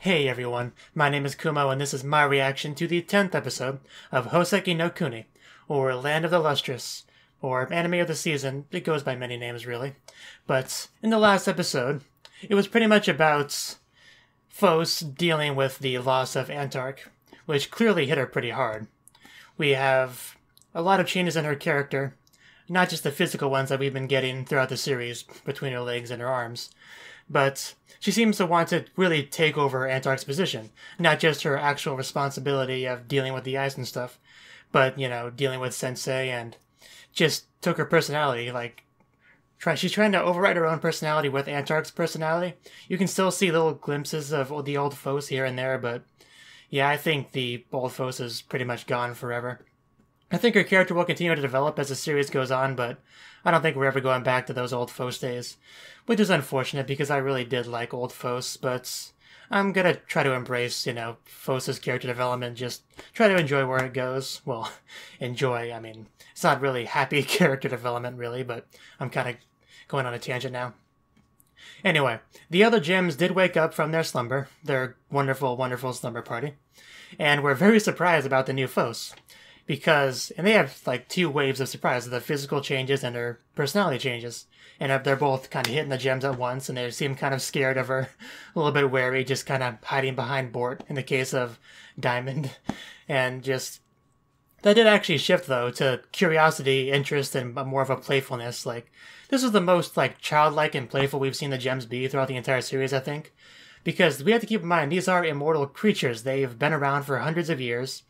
Hey everyone, my name is Kumo and this is my reaction to the 10th episode of Houseki no Kuni, or Land of the Lustrous, or Anime of the Season. It goes by many names really. But in the last episode, it was pretty much about Phos dealing with the loss of Antark, which clearly hit her pretty hard. We have a lot of changes in her character, not just the physical ones that we've been getting throughout the series between her legs and her arms, but she seems to want to really take over Antark's position. Not just her actual responsibility of dealing with the ice and stuff, but, dealing with Sensei, and just took her personality. She's trying to override her own personality with Antark's personality. You can still see little glimpses of the old Phos here and there, but yeah, I think the old Phos is pretty much gone forever. I think her character will continue to develop as the series goes on, but I don't think we're ever going back to those old Phos days. Which is unfortunate because I really did like old Phos, but I'm gonna try to embrace, Phos's character development, just try to enjoy where it goes. Well, enjoy, it's not really happy character development really, but I'm kind of going on a tangent now. Anyway, the other gems did wake up from their slumber, their wonderful, wonderful slumber party, and were very surprised about the new Phos. And they have two waves of surprise, the physical changes and her personality changes. And they're both kind of hitting the gems at once, and they seem kind of scared of her, a little bit wary, just kind of hiding behind Bort in the case of Diamond. And that did actually shift, though, to curiosity, interest, and more of a playfulness. This is the most, childlike and playful we've seen the gems be throughout the entire series, I think. Because we have to keep in mind, these are immortal creatures. They've been around for hundreds of years.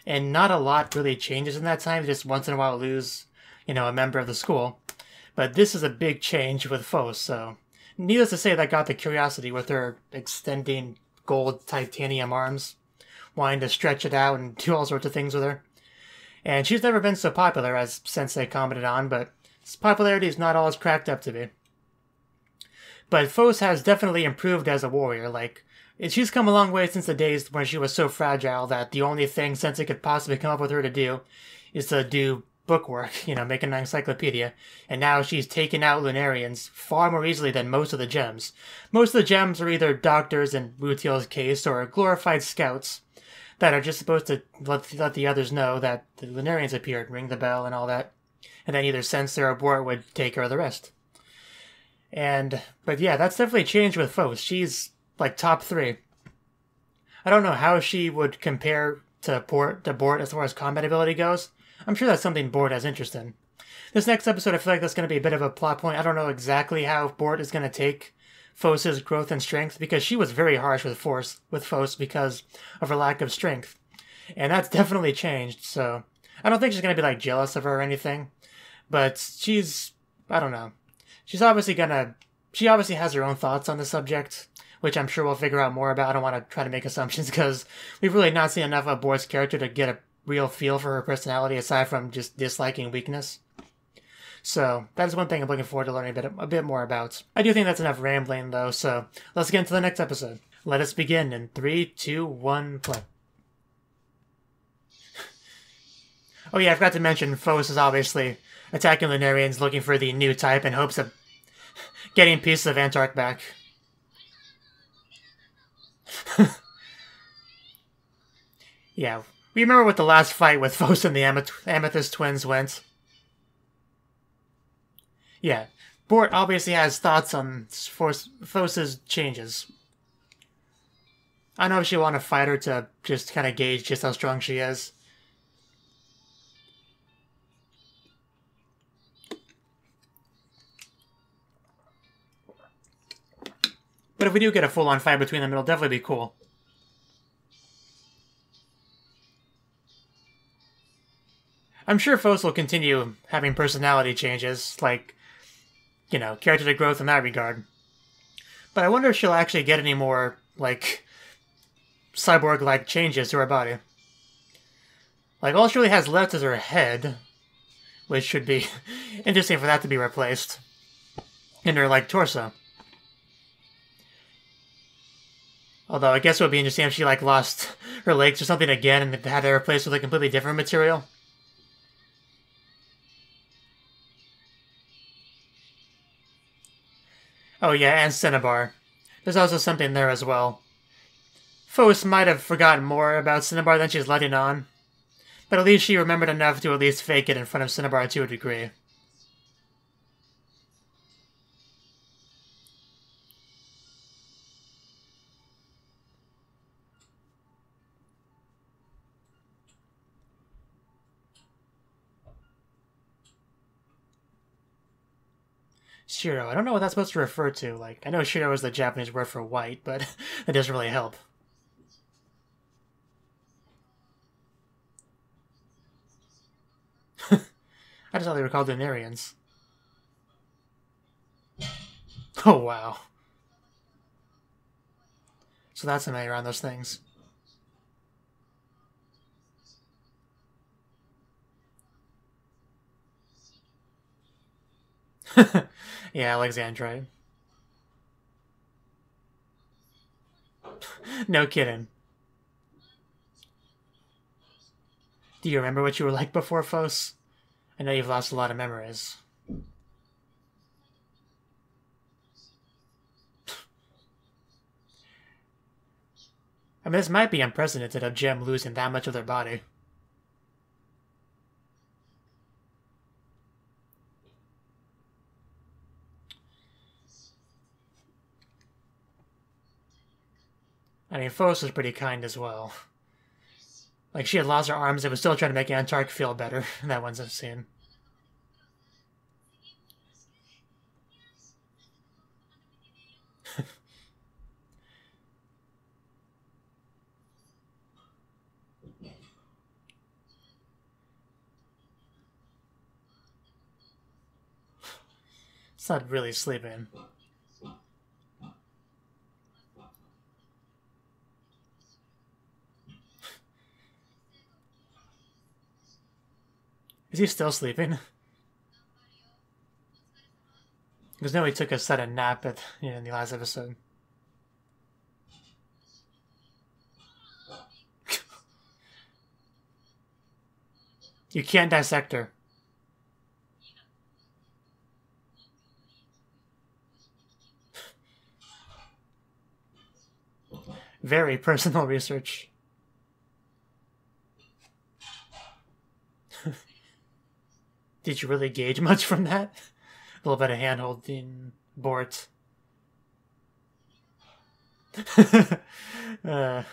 And not a lot really changes in that time. Just once in a while lose, a member of the school. But this is a big change with Phos, so needless to say that got the curiosity with her extending gold titanium arms, wanting to stretch it out and do all sorts of things with her. And she's never been so popular, as Sensei commented on, but his popularity is not all it's cracked up to be. But Phos has definitely improved as a warrior. She's come a long way since the days when she was so fragile that the only thing Sensei could possibly come up with her to do is to do bookwork, make an encyclopedia. And now she's taken out Lunarians far more easily than most of the gems. Most of the gems are either doctors in Wutiel's case or glorified scouts that are just supposed to let the others know that the Lunarians appeared, ring the bell and all that. And then either Sensei or Bort would take care of the rest. But yeah, that's definitely changed with Phos. She's top 3. I don't know how she would compare to Bort as far as combat ability goes. I'm sure that's something Bort has interest in. This next episode, I feel like that's going to be a bit of a plot point. I don't know exactly how Bort is going to take Phos's growth and strength, because she was very harsh with Phos because of her lack of strength. And that's definitely changed, so I don't think she's going to be jealous of her or anything. But I don't know. She obviously has her own thoughts on the subject, which I'm sure we'll figure out more about. I don't want to try to make assumptions because we've really not seen enough of Bort's character to get a real feel for her personality aside from just disliking weakness. So that is one thing I'm looking forward to learning a bit more about. I do think that's enough rambling though, so let's get into the next episode. Let us begin in 3, 2, 1, play. Oh yeah, I forgot to mention Phos is obviously attacking Lunarians looking for the new type in hopes of getting pieces of Antark back. Yeah, we remember what the last fight with Phos and the Amethyst twins went. Yeah, Bort obviously has thoughts on Phos's changes. I don't know if she'll want to fight her to just kind of gauge just how strong she is. But if we do get a full-on fight between them, it'll definitely be cool. I'm sure Phos will continue having personality changes, character growth in that regard. But I wonder if she'll actually get any more, cyborg-like changes to her body. All she really has left is her head, which should be interesting for that to be replaced. And her, torso. Although I guess it would be interesting if she, lost her legs or something again and had it replaced with a completely different material. Oh yeah, and Cinnabar. There's also something there as well. Phos might have forgotten more about Cinnabar than she's letting on, but at least she remembered enough to at least fake it in front of Cinnabar to a degree. Shiro, I don't know what that's supposed to refer to. Like, I know Shiro is the Japanese word for white, but that doesn't really help. I just thought they were called Lunarians. Oh, wow. So that's familiar around those things. Yeah, Alexandrite. No kidding. Do you remember what you were like before, Phos? I know you've lost a lot of memories. I mean, this might be unprecedented of Gem losing that much of their body. I mean, Phos was pretty kind as well. Like, she had lost her arms and was still trying to make Antark feel better. That one's a scene. It's not really sleeping. Is he still sleeping? Because no, he took a sudden nap in the last episode. You can't dissect her. Very personal research. Did you really gauge much from that? A little bit of hand-holding, Bort. You want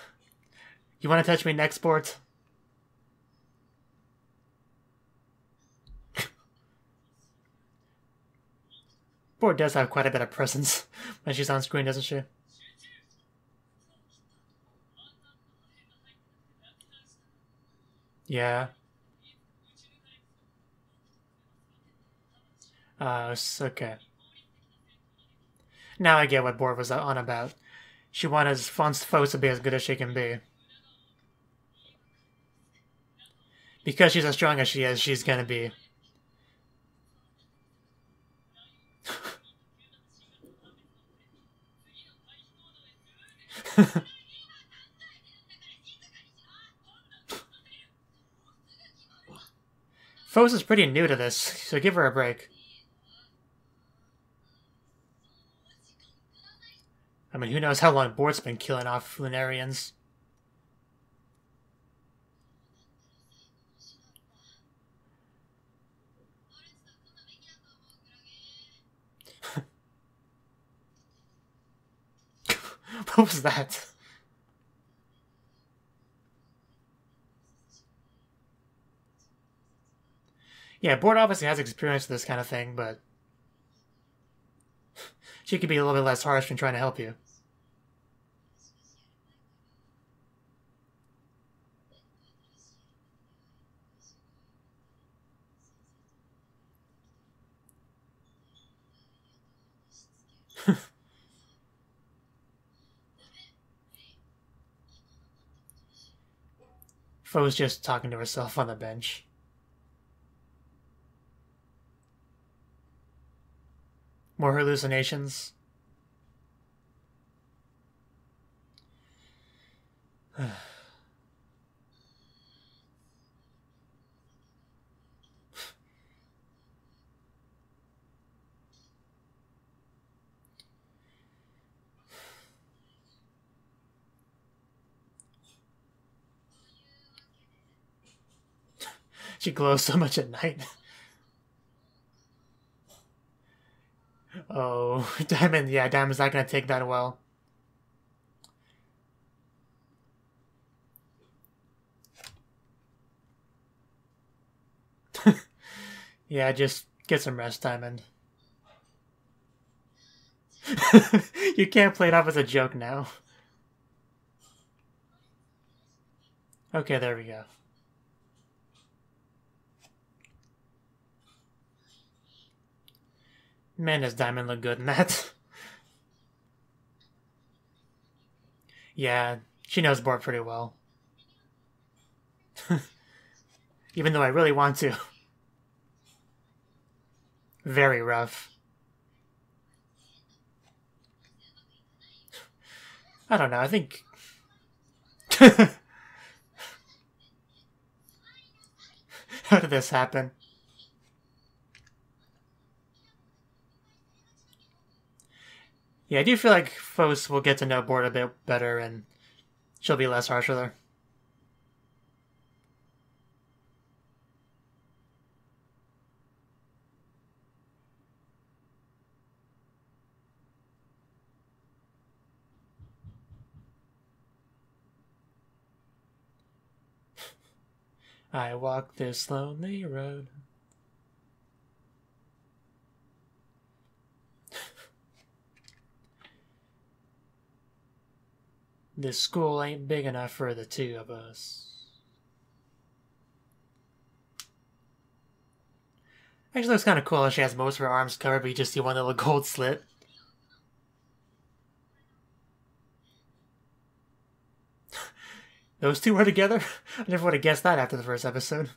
to touch me next, Bort? Bort does have quite a bit of presence when she's on screen, doesn't she? Yeah. Okay. Now I get what Bort was on about. She wants Phos to be as good as she can be. Because she's as strong as she is, she's gonna be. Phos is pretty new to this, so give her a break. I mean, who knows how long Bort's been killing off Lunarians. What was that? Yeah, Bort obviously has experience with this kind of thing, but she could be a little bit less harsh when trying to help you. Fo's just talking to herself on the bench. More hallucinations. She glows so much at night. Oh, Diamond, yeah, Diamond's not gonna take that well. Yeah, just get some rest, Diamond. You can't play it off as a joke now. Okay, there we go. Man, does Diamond look good in that. Yeah, she knows board pretty well. Even though I really want to. Very rough. I don't know, I think... How did this happen? Yeah, I do feel like Fos will get to know board a bit better and she'll be less harsh with her. I walk this lonely road. This school ain't big enough for the two of us. Actually looks kind of cool. She has most of her arms covered, but you just see one little gold slit. Those two were together? I never would have guessed that after the first episode.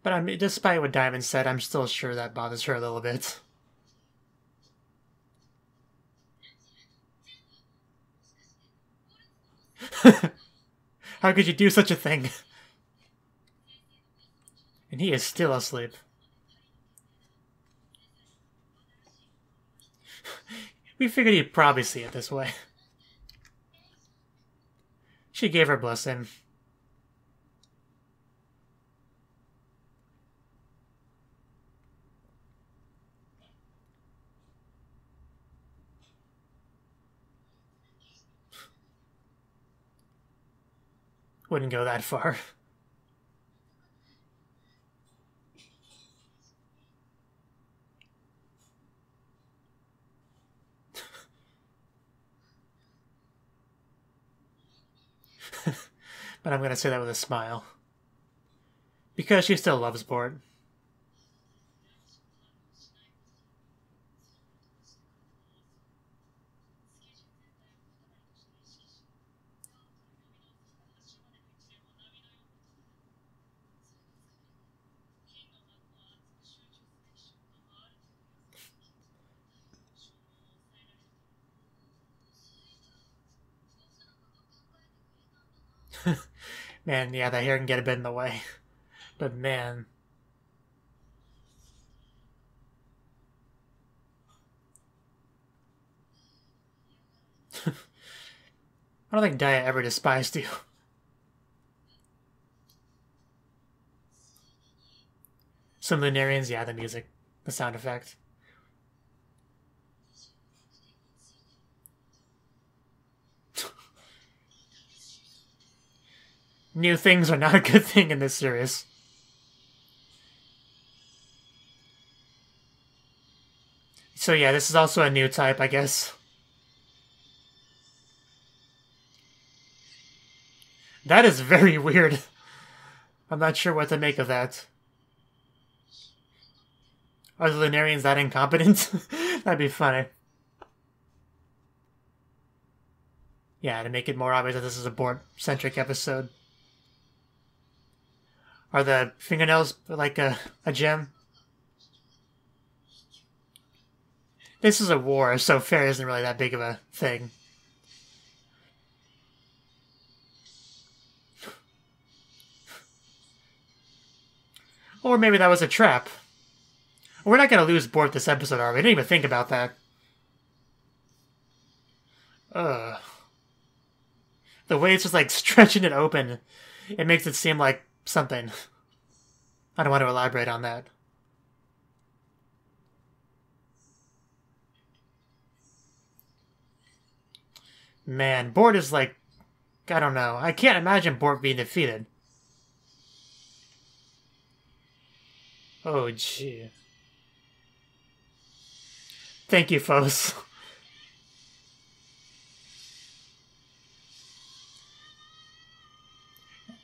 But I mean, despite what Diamond said, I'm still sure that bothers her a little bit. How could you do such a thing? And he is still asleep. We figured he'd probably see it this way. She gave her blessing. Wouldn't go that far. But I'm going to say that with a smile. Because she still loves board. Man, yeah, that hair can get a bit in the way. But man... I don't think Daya ever despised you. Some Lunarians, yeah, the music. The sound effect. New things are not a good thing in this series. So yeah, this is also a new type, I guess. That is very weird. I'm not sure what to make of that. Are the Lunarians that incompetent? That'd be funny. Yeah, to make it more obvious that this is a board-centric episode. Are the fingernails like a gem? This is a war, so fair isn't really that big of a thing. Or maybe that was a trap. We're not going to lose board this episode, are we? I didn't even think about that. Ugh. The way it's just like stretching it open, it makes it seem like something. I don't want to elaborate on that. Man, Bort is like, I don't know. I can't imagine Bort being defeated. Oh, gee. Thank you, foes.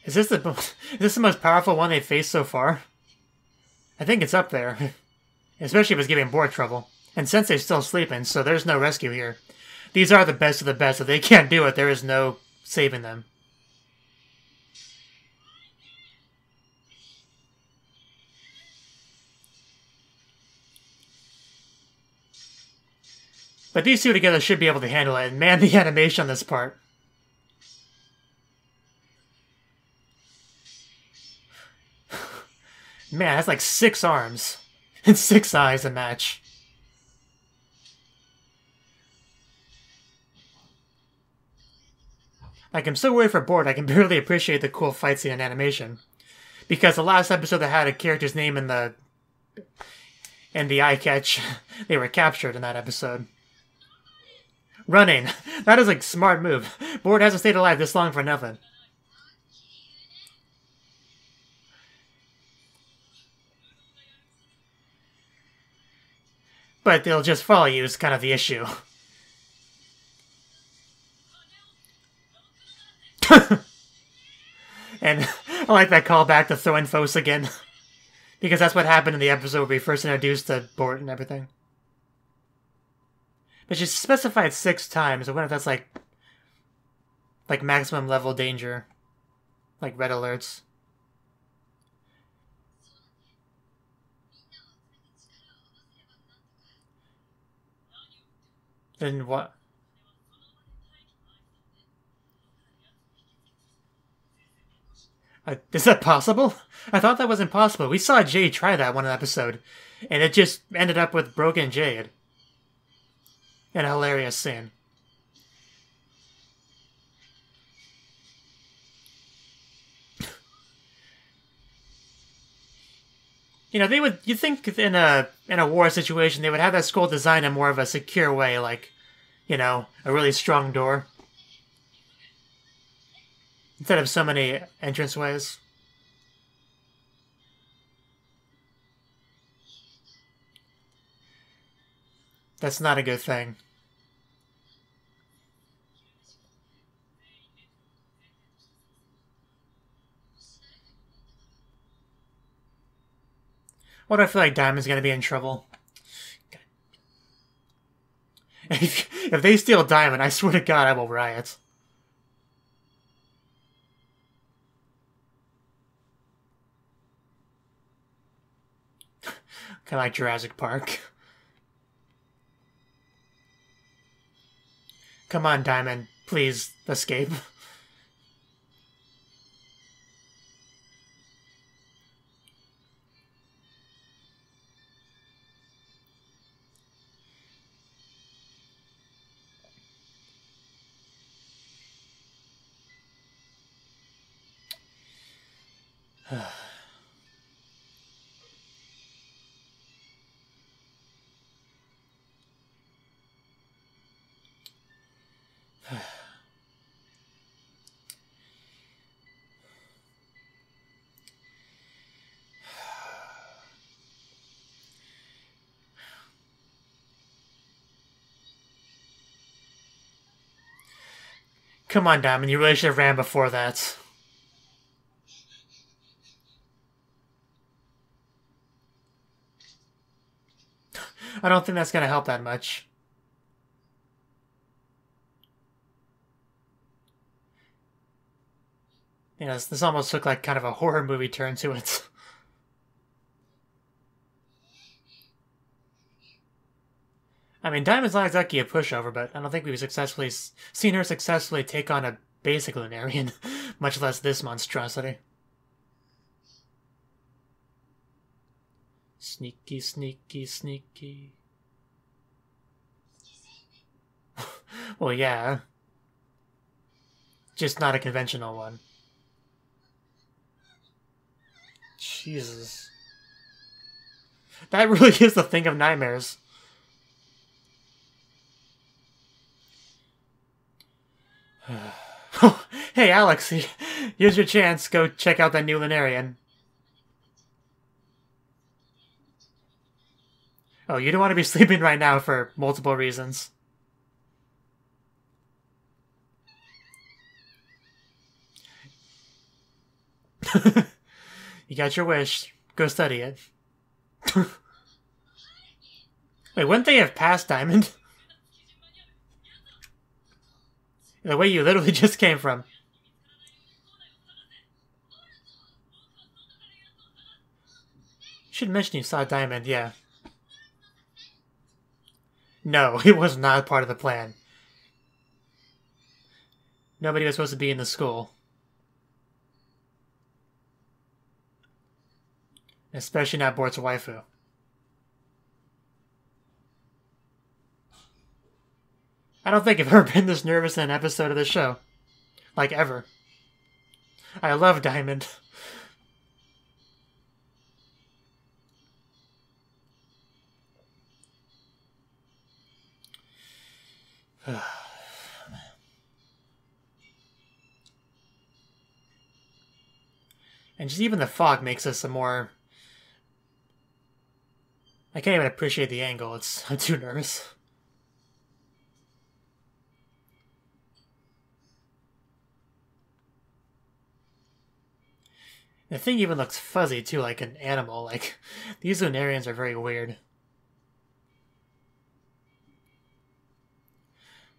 Is this the most powerful one they've faced so far? I think it's up there. Especially if it's giving Bort trouble. And Sensei's still sleeping, so there's no rescue here. These are the best of the best. If they can't do it, there is no saving them. But these two together should be able to handle it. And man, the animation on this part. Man, that's like 6 arms. And 6 eyes a match. Like, I'm so worried for Bort, I can barely appreciate the cool fight scene and animation. Because the last episode that had a character's name in the eye catch, they were captured in that episode. Running. That is a smart move. Bort hasn't stayed alive this long for nothing. But they'll just follow you is kind of the issue. And I like that callback to throwing Fos again. Because that's what happened in the episode where we first introduced the Bort and everything. But she specified 6 times. I wonder if that's like maximum level danger. Like red alerts. Then what? Is that possible? I thought that was impossible. We saw Jade try that one episode, and it just ended up with broken Jade. In a hilarious scene. You know, you'd think in a war situation they would have that scroll designed in more of a secure way, like, you know, a really strong door. Instead of so many entranceways. That's not a good thing. What do I feel like Diamond's gonna be in trouble? If they steal Diamond, I swear to God I will riot. Kind of like Jurassic Park. Come on, Diamond. Please, escape. Come on, Diamond. You really should have ran before that. I don't think that's going to help that much. You know, this almost took like kind of a horror movie turn to it. I mean, Diamond's not exactly a pushover, but I don't think we've successfully seen her successfully take on a basic Lunarian, much less this monstrosity. Sneaky, sneaky, sneaky. Well, yeah. Just not a conventional one. Jesus. That really is the thing of nightmares. Oh, hey, Alex, here's your chance. Go check out that new Lunarian. Oh, you don't want to be sleeping right now for multiple reasons. You got your wish. Go study it. Wait, wouldn't they have passed Diamond? The way you literally just came from. Should mention you saw Diamond, yeah. No, it was not part of the plan. Nobody was supposed to be in the school. Especially not Bort's waifu. I don't think I've ever been this nervous in an episode of the show. Like, ever. I love Diamond. And just even the fog makes this a more... I can't even appreciate the angle. I'm too nervous. The thing even looks fuzzy, too, like an animal. Like, these Lunarians are very weird.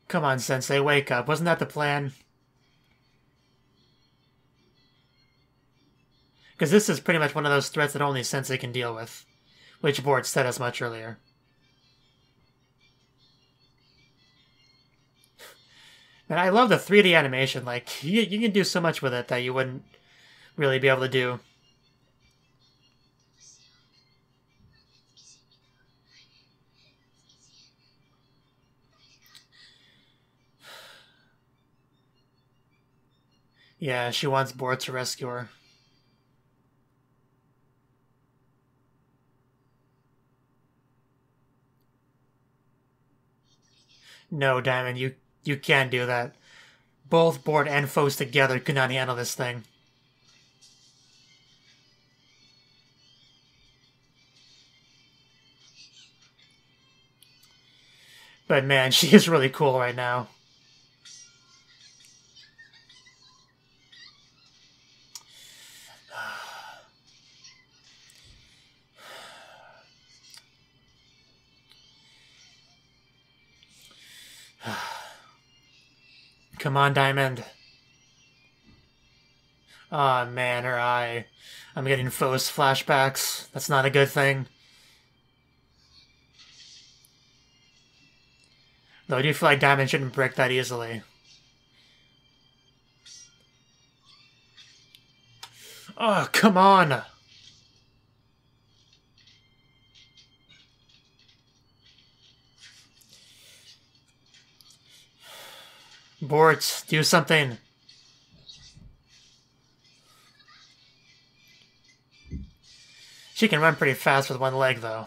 Come on, Sensei, wake up. Wasn't that the plan? Because this is pretty much one of those threats that only Sensei can deal with. Which Bort said as much earlier. And I love the 3D animation. Like, you can do so much with it that you wouldn't really be able to do. Yeah, she wants Bort to rescue her. No, Diamond, you can't do that. Both Bort and Foes together could not handle this thing. But man, she is really cool right now. Come on, Diamond. Aw, oh, man, her eye. I'm getting Foes flashbacks. That's not a good thing. Though I do feel like Diamond shouldn't break that easily. Oh, come on! Bort, do something. She can run pretty fast with one leg, though.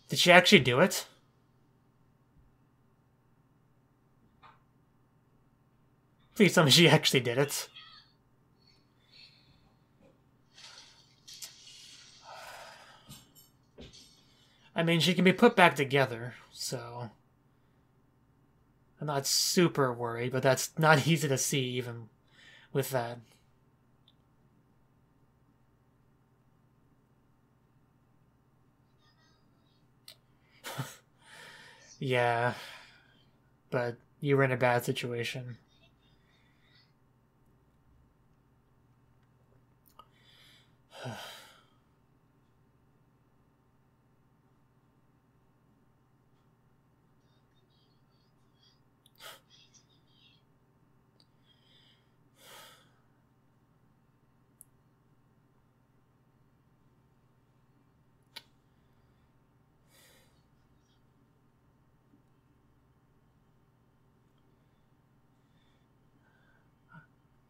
Did she actually do it? Please tell me she actually did it. I mean, she can be put back together, so... I'm not super worried, but that's not easy to see even with that. Yeah, but you were in a bad situation.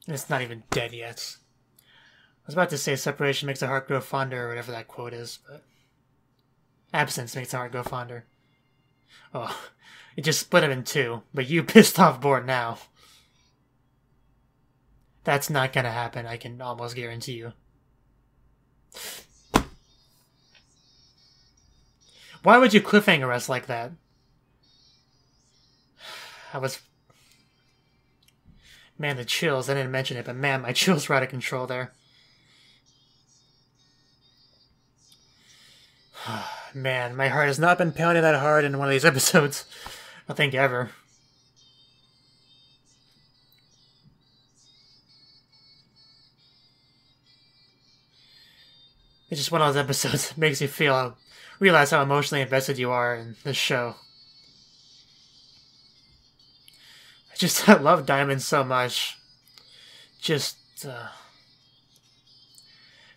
It's not even dead yet. I was about to say separation makes the heart grow fonder, or whatever that quote is, but absence makes the heart grow fonder. Oh, it just split him in two, but you pissed off Bort now. That's not gonna happen, I can almost guarantee you. Why would you cliffhanger us like that? Man, the chills, I didn't mention it, but man, my chills were out of control there. Man, my heart has not been pounding that hard in one of these episodes. I think ever. It's just one of those episodes that makes you realize how emotionally invested you are in this show. I love Diamond so much.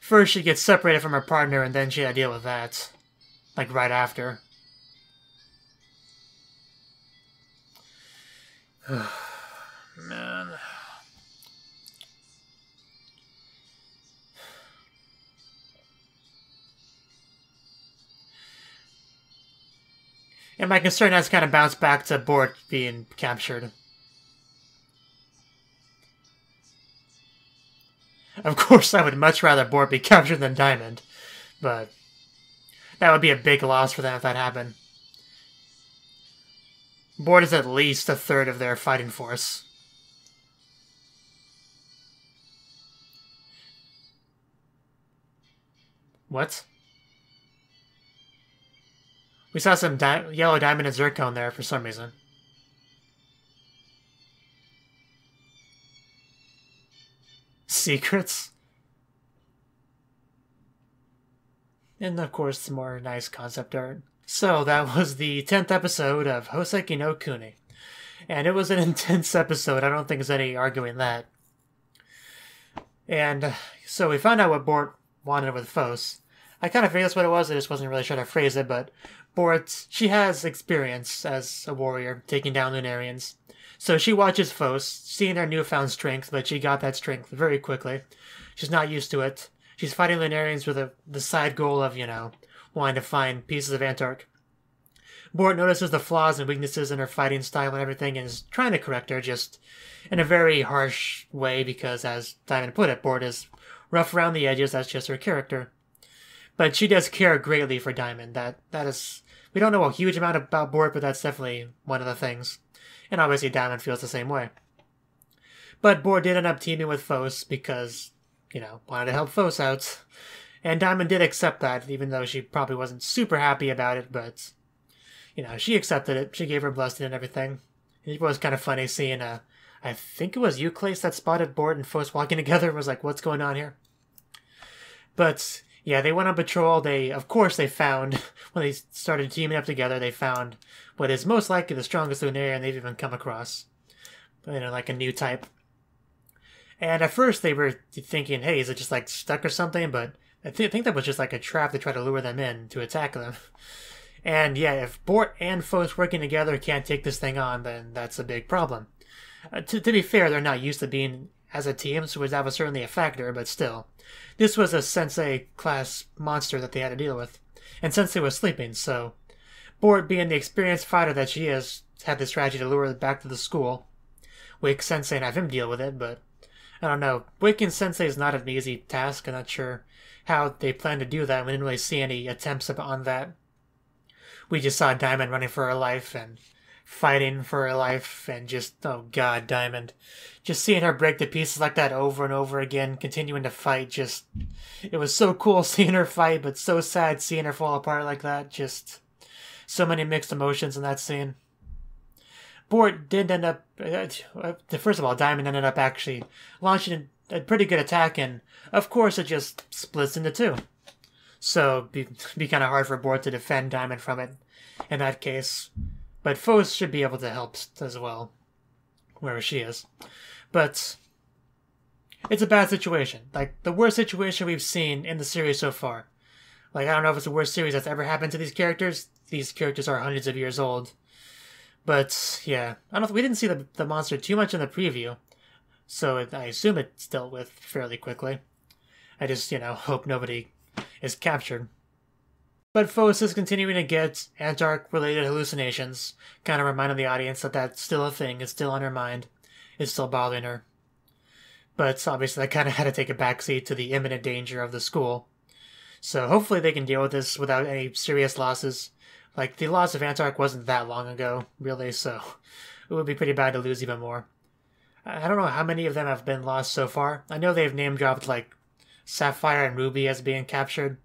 First she gets separated from her partner and then she had to deal with that. Like right after. Man. And my concern has kind of bounced back to Bort being captured. Of course, I would much rather Bort be captured than Diamond, but that would be a big loss for them if that happened. Bort is at least a third of their fighting force. What? We saw some yellow diamond and zircon there for some reason. Secrets? And of course, some more nice concept art. So that was the 10th episode of Houseki no Kuni. And it was an intense episode, I don't think there's any arguing that. And so we found out what Bort wanted with Fos. I kind of figured that's what it was, I just wasn't really sure how to phrase it, but Bort, she has experience as a warrior, taking down Lunarians. So she watches Fos, seeing her newfound strength, but she got that strength very quickly. She's not used to it. She's fighting Lunarians with the side goal of, wanting to find pieces of Antark. Bort notices the flaws and weaknesses in her fighting style and everything and is trying to correct her, just in a very harsh way because, as Diamond put it, Bort is rough around the edges, that's just her character. But she does care greatly for Diamond. That is... We don't know a huge amount about Bort, but that's definitely one of the things. And obviously Diamond feels the same way. But Bort did end up teaming with Fos because, wanted to help Fos out. And Diamond did accept that, even though she probably wasn't super happy about it, but, she accepted it. She gave her blessing and everything. And it was kind of funny seeing, I think it was Euclase that spotted Bort and Fos walking together and was like, what's going on here? But... yeah, they went on patrol. Of course, they found, when they started teaming up together, they found what is most likely the strongest Lunarian they've even come across. Like a new type. And at first they were thinking, hey, is it just like stuck or something? But I think that was just like a trap to try to lure them in to attack them. And yeah, if Bort and Fos working together can't take this thing on, then that's a big problem. To be fair, they're not used to being as a team, so that was certainly a factor, but still. This was a Sensei-class monster that they had to deal with. And Sensei was sleeping, so Bort, being the experienced fighter that she is, had the strategy to lure her back to the school. Wake Sensei and have him deal with it, but I don't know. Waking Sensei is not an easy task. I'm not sure how they plan to do that. We didn't really see any attempts on that. We just saw Diamond running for her life and fighting for her life, and just, oh god, Diamond. Just seeing her break to pieces like that over and over again, continuing to fight, it was so cool seeing her fight, but so sad seeing her fall apart like that. Just so many mixed emotions in that scene. Bort did end up, first of all, Diamond ended up actually launching a pretty good attack, and of course it just splits into two. So be kind of hard for Bort to defend Diamond from it in that case. But Fos should be able to help as well, wherever she is. But it's a bad situation. Like, the worst situation we've seen in the series so far. Like, I don't know if it's the worst series that's ever happened to these characters. These characters are hundreds of years old. But, yeah. We didn't see the monster too much in the preview. so I assume it's dealt with fairly quickly. I just, hope nobody is captured. But Phos is continuing to get Antark-related hallucinations, kind of reminding the audience that that's still a thing, it's still on her mind, it's still bothering her. But obviously that kind of had to take a backseat to the imminent danger of the school. So hopefully they can deal with this without any serious losses. Like, the loss of Antark wasn't that long ago, really, so it would be pretty bad to lose even more. I don't know how many of them have been lost so far. I know they've name-dropped, like, Sapphire and Ruby as being captured.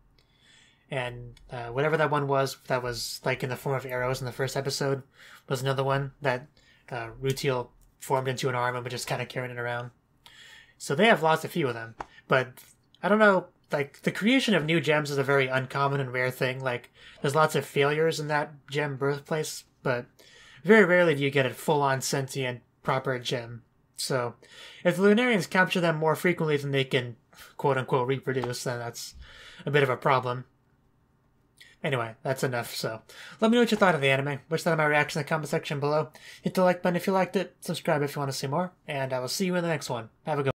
And whatever that one was, that was like in the form of arrows in the first episode, was another one that Rutiel formed into an arm and was just kind of carrying it around. So they have lost a few of them. But I don't know, like, the creation of new gems is a very uncommon and rare thing. Like, there's lots of failures in that gem birthplace, but very rarely do you get a full-on sentient, proper gem. So if the Lunarians capture them more frequently than they can quote-unquote reproduce, then that's a bit of a problem. Anyway, that's enough, so let me know what you thought of the anime. Wish that in my reaction in the comment section below. Hit the like button if you liked it, subscribe if you want to see more, and I will see you in the next one. Have a good one.